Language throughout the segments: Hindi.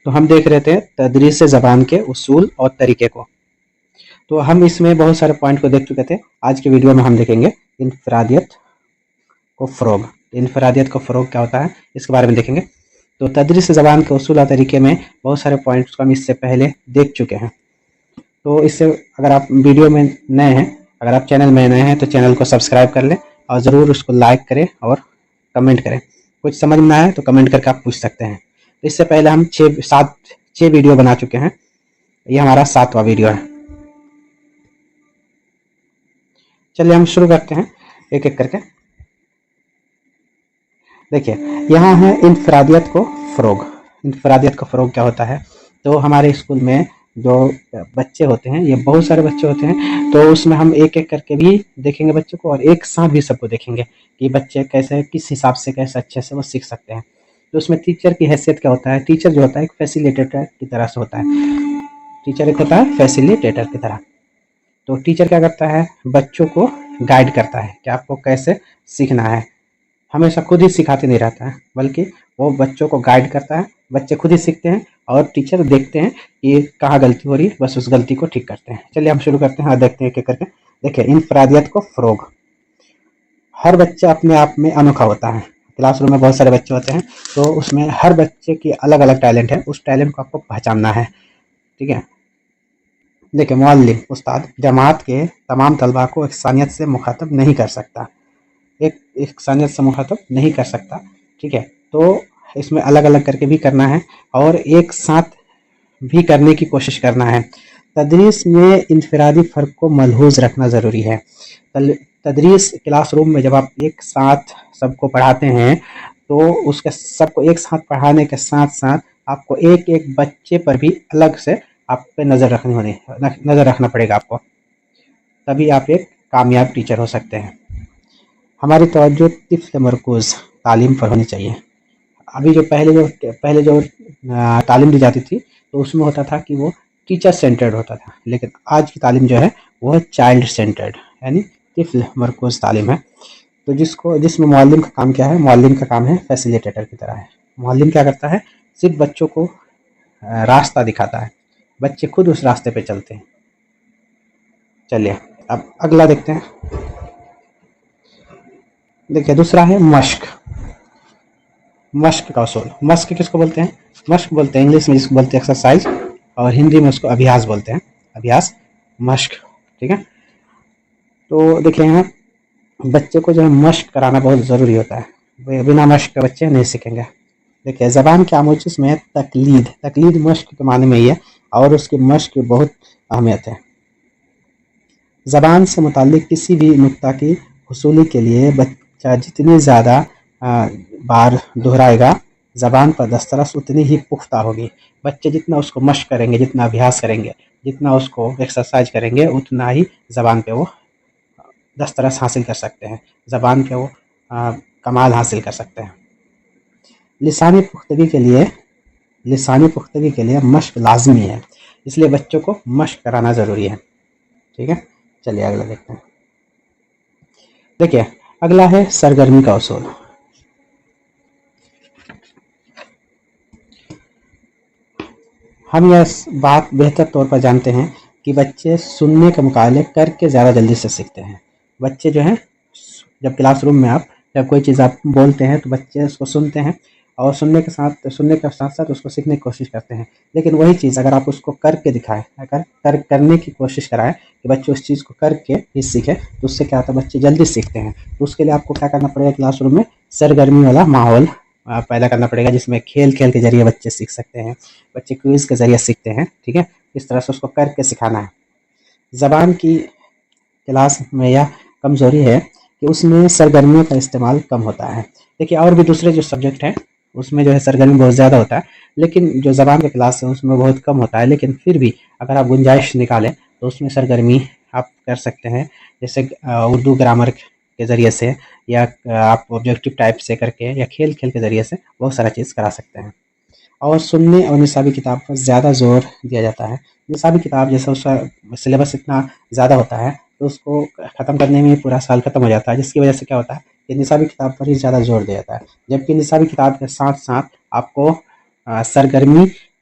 तो हम देख रहे थे तदरीस ज़बान के उसूल और तरीके को। तो हम इसमें बहुत सारे पॉइंट को देख चुके थे। आज के वीडियो में हम देखेंगे इनफरादियत को फ़रोग। इनफरादियत को फ़रोग क्या होता है इसके बारे में देखेंगे। तो तदरीस ज़बान के उसूल और तरीके में बहुत सारे पॉइंट्स को हम इससे पहले देख चुके हैं। तो इससे अगर आप वीडियो में नए हैं, अगर आप चैनल में नए हैं तो चैनल को सब्सक्राइब कर लें और ज़रूर उसको लाइक करें और कमेंट करें। कुछ समझ में ना आए तो कमेंट करके आप पूछ सकते हैं। तो इससे पहले हम 6 वीडियो बना चुके हैं। ये हमारा 7वां वीडियो है। चलिए हम शुरू करते हैं एक एक करके। देखिए यहाँ है इनफरादियत को फ़रोग। इनफरादियत का फ़रोग क्या होता है? तो हमारे स्कूल में जो बच्चे होते हैं, ये बहुत सारे बच्चे होते हैं, तो उसमें हम एक एक करके भी देखेंगे बच्चों को और एक साथ भी सबको देखेंगे कि बच्चे कैसे, किस हिसाब से, कैसे अच्छे से वो सीख सकते हैं। तो उसमें टीचर की हैसियत क्या होता है? टीचर जो होता है एक फैसिलिटेटर की तरह से होता है। टीचर एक होता है फैसिलिटेटर की तरह। तो टीचर क्या करता है? बच्चों को गाइड करता है कि आपको कैसे सीखना है। हमेशा खुद ही सिखाते नहीं रहता है, बल्कि वो बच्चों को गाइड करता है। बच्चे खुद ही सीखते हैं और टीचर देखते हैं कि कहाँ गलती हो रही है, बस उस गलती को ठीक करते हैं। चलिए हम शुरू करते हैं और देखते हैं एक एक करके। देखिए इनफरादियत को फ़रोग। हर बच्चा अपने आप में अनोखा होता है। क्लासरूम में बहुत सारे बच्चे होते हैं, तो उसमें हर बच्चे की अलग अलग टैलेंट है। उस टैलेंट को आपको पहचानना है, ठीक है। देखिए मुअल्लिम, उस्ताद जमात के तमाम तलबा को इंसानियत से मुखातब नहीं कर सकता, एक इंसानियत से मुखातब नहीं कर सकता, ठीक है। तो इसमें अलग अलग करके भी करना है और एक साथ भी करने की कोशिश करना है। तदरीस में इनफरादी फ़र्क को मलहूज़ रखना ज़रूरी है। तदरीस क्लासरूम में जब आप एक साथ सबको पढ़ाते हैं, तो उसके सबको एक साथ पढ़ाने के साथ साथ आपको एक एक बच्चे पर भी अलग से आप पे नज़र रखना पड़ेगा आपको, तभी आप एक कामयाब टीचर हो सकते हैं। हमारी तवज्जो तिफ़्ल मरकूज़ तालीम पर होनी चाहिए। अभी जो पहले जो तालीम दी जाती थी, तो उसमें होता था कि वो टीचर सेंटर्ड होता था, लेकिन आज की तालीम जो है वो है चाइल्ड सेंटर्ड, यानी तिफ़्ल मरकूज़ तालीम है। तो जिसमें मुअल्लिम का काम क्या है? मुअल्लिम का काम है फैसिलिटेटर की तरह है। मुअल्लिम क्या करता है? सिर्फ बच्चों को रास्ता दिखाता है, बच्चे खुद उस रास्ते पे चलते हैं। चलिए अब अगला देखते हैं। देखिए दूसरा है मश्क। मश्क का उसूल। मश्क किसको बोलते हैं? मश्क बोलते हैं इंग्लिश में जिसको बोलते हैं एक्सरसाइज, और हिंदी में उसको अभ्यास बोलते हैं। अभ्यास, मश्क, ठीक है। तो देखिए यहाँ बच्चे को जो है मश्क कराना बहुत ज़रूरी होता है। बिना मश्क के बच्चे नहीं सीखेंगे। देखिए ज़बान के आमोजिश में तकलीद। तकलीद मश्क के माने में ही है और उसकी मश्क की बहुत अहमियत है। ज़बान से मुताल्लिक़ किसी भी नुक्ता की हुसूली के लिए बच्चा जितनी ज़्यादा बार दोहराएगा, ज़बान पर दस्तरस उतनी ही पुख्ता होगी। बच्चे जितना उसको मश्क करेंगे, जितना अभ्यास करेंगे, जितना उसको एक्सरसाइज करेंगे, उतना ही ज़बान पे वो दस्तरस हासिल कर सकते हैं, ज़बान पे वो कमाल हासिल कर सकते हैं। लिसानी पुख्तगी के लिए मश्क लाजमी है, इसलिए बच्चों को मश्क कराना ज़रूरी है, ठीक है। चलिए अगला देखते हैं। देखिए अगला है सरगर्मी का उसूल। हम यह बात बेहतर तौर पर जानते हैं कि बच्चे सुनने के मुकाबले करके ज़्यादा जल्दी से सीखते हैं। बच्चे जो हैं, जब क्लासरूम में जब कोई चीज़ आप बोलते हैं तो बच्चे उसको सुनते हैं और सुनने के साथ साथ उसको सीखने की कोशिश करते हैं। लेकिन वही चीज़ अगर आप उसको करके दिखाएं, अगर करने की कोशिश कराएं कि बच्चे उस चीज़ को करके ही सीखें, तो उससे क्या होता है? बच्चे जल्दी सीखते हैं। तो उसके लिए आपको क्या करना पड़ेगा? क्लासरूम में सरगर्मी वाला माहौल पैदा करना पड़ेगा, जिसमें खेल के ज़रिए बच्चे सीख सकते हैं, बच्चे क्विज़ के ज़रिए सीखते हैं, ठीक है। इस तरह से उसको करके सिखाना है। ज़बान की क्लास में यह कमज़ोरी है कि उसमें सरगर्मियों का इस्तेमाल कम होता है। देखिए और भी दूसरे जो सब्जेक्ट हैं उसमें जो है सरगर्मी बहुत ज़्यादा होता है, लेकिन जो ज़बान की क्लास है उसमें बहुत कम होता है। लेकिन फिर भी अगर आप गुंजाइश निकालें तो उसमें सरगर्मी आप कर सकते हैं, जैसे उर्दू ग्रामर के ज़रिए से, या आप ऑब्जेक्टिव टाइप से करके, या खेल के ज़रिए से बहुत सारा चीज़ करा सकते हैं। और सुनने और निसाबी किताब पर ज़्यादा ज़ोर दिया जाता है। निसाबी किताब जैसे उसका सिलेबस इतना ज़्यादा होता है, तो उसको ख़त्म करने में पूरा साल ख़त्म हो जाता है, जिसकी वजह से क्या होता है कि निसाबी किताब पर ही ज़्यादा ज़ोर दिया जाता है। जबकि निसाबी किताब के साथ साथ आपको सरगर्मी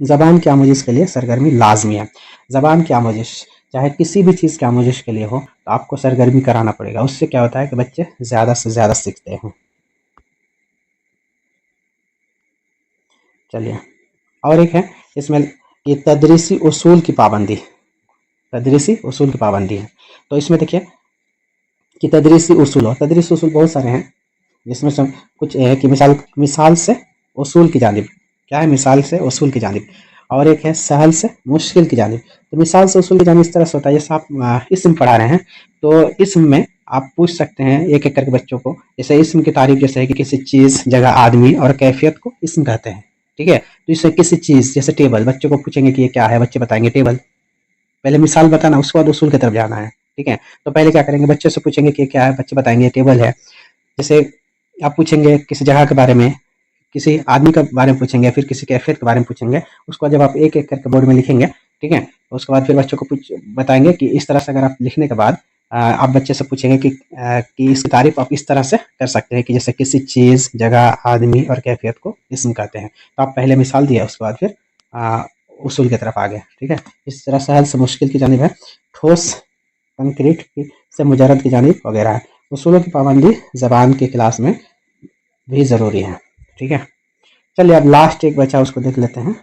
ज़बान की आमोजिश के लिए सरगर्मी लाजमी है। ज़बान की आमोजिश चाहे किसी भी चीज़ की आमोजिश के लिए हो तो आपको सरगर्मी कराना पड़ेगा। उससे क्या होता है कि बच्चे ज़्यादा से ज़्यादा सीखते हैं। चलिए, और एक है इसमें ये तदरीसी उसूल की पाबंदी। तदरीसी उसूल की पाबंदी है। तो इसमें देखिए कि तदरीसी उसूल बहुत सारे हैं, जिसमें से कुछ है कि मिसाल से उसूल की जानिब। क्या है? मिसाल से उसूल की जानिब। और एक है सहल से मुश्किल की जानिब। तो मिसाल से उसूल की जानिब इस तरह से होता है, जैसे आप इस्म पढ़ा रहे हैं तो इस्म में आप पूछ सकते हैं एक एक करके बच्चों को। जैसे इस्म की तारीफ जैसे है कि किसी चीज़, जगह, आदमी और कैफियत को इस्म कहते हैं। ठीक है, तो इससे किसी चीज़ जैसे टेबल, बच्चों को पूछेंगे कि ये क्या है, बच्चे बताएंगे टेबल। पहले मिसाल बताना, उसके बाद उसूल की तरफ जाना है। ठीक है, तो पहले क्या करेंगे, बच्चे से पूछेंगे कि क्या है, बच्चे बताएंगे टेबल है। जैसे आप पूछेंगे किसी जगह के बारे में, किसी आदमी के बारे में पूछेंगे, फिर किसी कैफियत के बारे में पूछेंगे। उसको जब आप एक एक करके बोर्ड में लिखेंगे, ठीक है, तो उसके बाद फिर बच्चों को बताएंगे कि इस तरह से अगर आप लिखने के बाद आप बच्चे से पूछेंगे कि इसकी तारीफ आप इस तरह से कर सकते हैं कि जैसे किसी चीज़, जगह, आदमी और कैफियत को इसम कहते हैं। तो आप पहले मिसाल दिया, उसके बाद फिर उसूल की तरफ आ गए। ठीक है, इस तरह सहल से मुश्किल की जानिब है, ठोस कंक्रीट से मुजरद की जानिब वगैरह है। उसूलों की पाबंदी ज़बान की क्लास में भी ज़रूरी है। ठीक है, चलिए अब लास्ट एक बचा, उसको देख लेते हैं।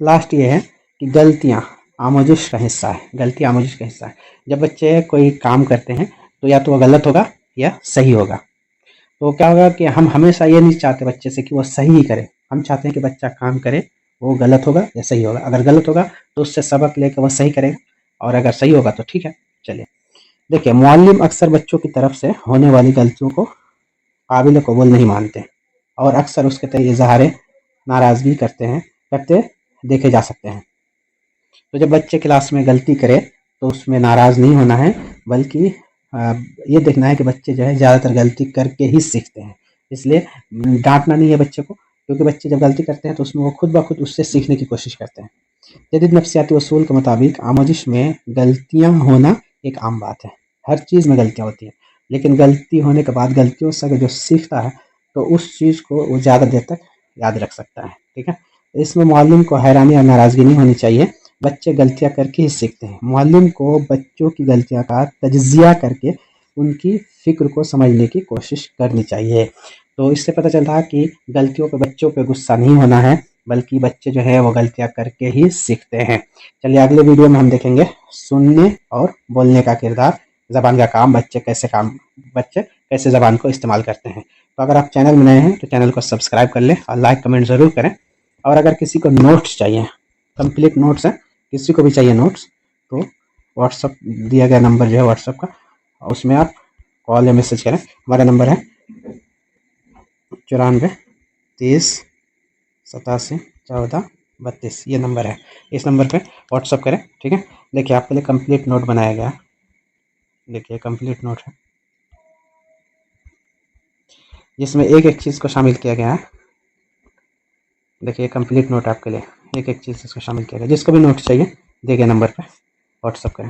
लास्ट ये है कि गलतियाँ आमोजिश का हिस्सा है। गलती आमोजिश का हिस्सा है। जब बच्चे कोई काम करते हैं तो या तो वो गलत होगा या सही होगा। तो क्या होगा कि हम हमेशा ये नहीं चाहते बच्चे से कि वो सही ही करे। हम चाहते हैं कि बच्चा काम करे, वो गलत होगा या सही होगा। अगर गलत होगा तो उससे सबक लेकर वो सही करेगा, और अगर सही होगा तो ठीक है। चलिए देखिए, मुअल्लिम अक्सर बच्चों की तरफ से होने वाली गलतियों को काबिल कबूल नहीं मानते और अक्सर उसके तय इजहार नाराज़गी करते देखे जा सकते हैं। तो जब बच्चे क्लास में गलती करे तो उसमें नाराज़ नहीं होना है, बल्कि ये देखना है कि बच्चे जो है ज़्यादातर गलती करके ही सीखते हैं। इसलिए डांटना नहीं है बच्चे को, क्योंकि बच्चे जब गलती करते हैं तो उसमें वो खुद ब खुद उससे सीखने की कोशिश करते हैं। जदीद नफ्सियाती उसूल के मुताबिक आमोजिश में गलतियाँ होना एक आम बात है। हर चीज़ में गलतियाँ होती हैं, लेकिन गलती होने के बाद गलतियों से अगर जो सीखता है तो उस चीज़ को वो ज़्यादा देर तक याद रख सकता है। ठीक है, इसमें मुअल्लिम को हैरानी और नाराज़गी नहीं होनी चाहिए। बच्चे गलतियाँ करके ही सीखते हैं। मुअल्लिम को बच्चों की गलतियाँ का तज्ज़िया करके उनकी फ़िक्र को समझने की कोशिश करनी चाहिए। तो इससे पता चलता है कि गलतियों पे बच्चों पे गुस्सा नहीं होना है, बल्कि बच्चे जो है वो गलतियाँ करके ही सीखते हैं। चलिए अगले वीडियो में हम देखेंगे सुनने और बोलने का किरदार, ज़बान का काम, बच्चे कैसे ज़बान को इस्तेमाल करते हैं। तो अगर आप चैनल में नए हैं तो चैनल को सब्सक्राइब कर लें और लाइक कमेंट ज़रूर करें। और अगर किसी को नोट्स चाहिए, कंप्लीट नोट्स हैं, किसी को भी चाहिए नोट्स, तो व्हाट्सअप दिया गया नंबर जो है व्हाट्सअप का, उसमें आप कॉल या मैसेज करें। हमारा नंबर है 94 30 87 14 32। ये नंबर है, इस नंबर पे व्हाट्सअप करें। ठीक है, देखिए आपके लिए कंप्लीट नोट बनाया गया है। देखिए कंप्लीट नोट है, जिसमें एक एक चीज़ को शामिल किया गया है। देखिए कंप्लीट नोट आपके लिए एक एक चीज़ इसको शामिल किया गया। जिसको भी नोट चाहिए दिए गए नंबर पर व्हाट्सअप करें।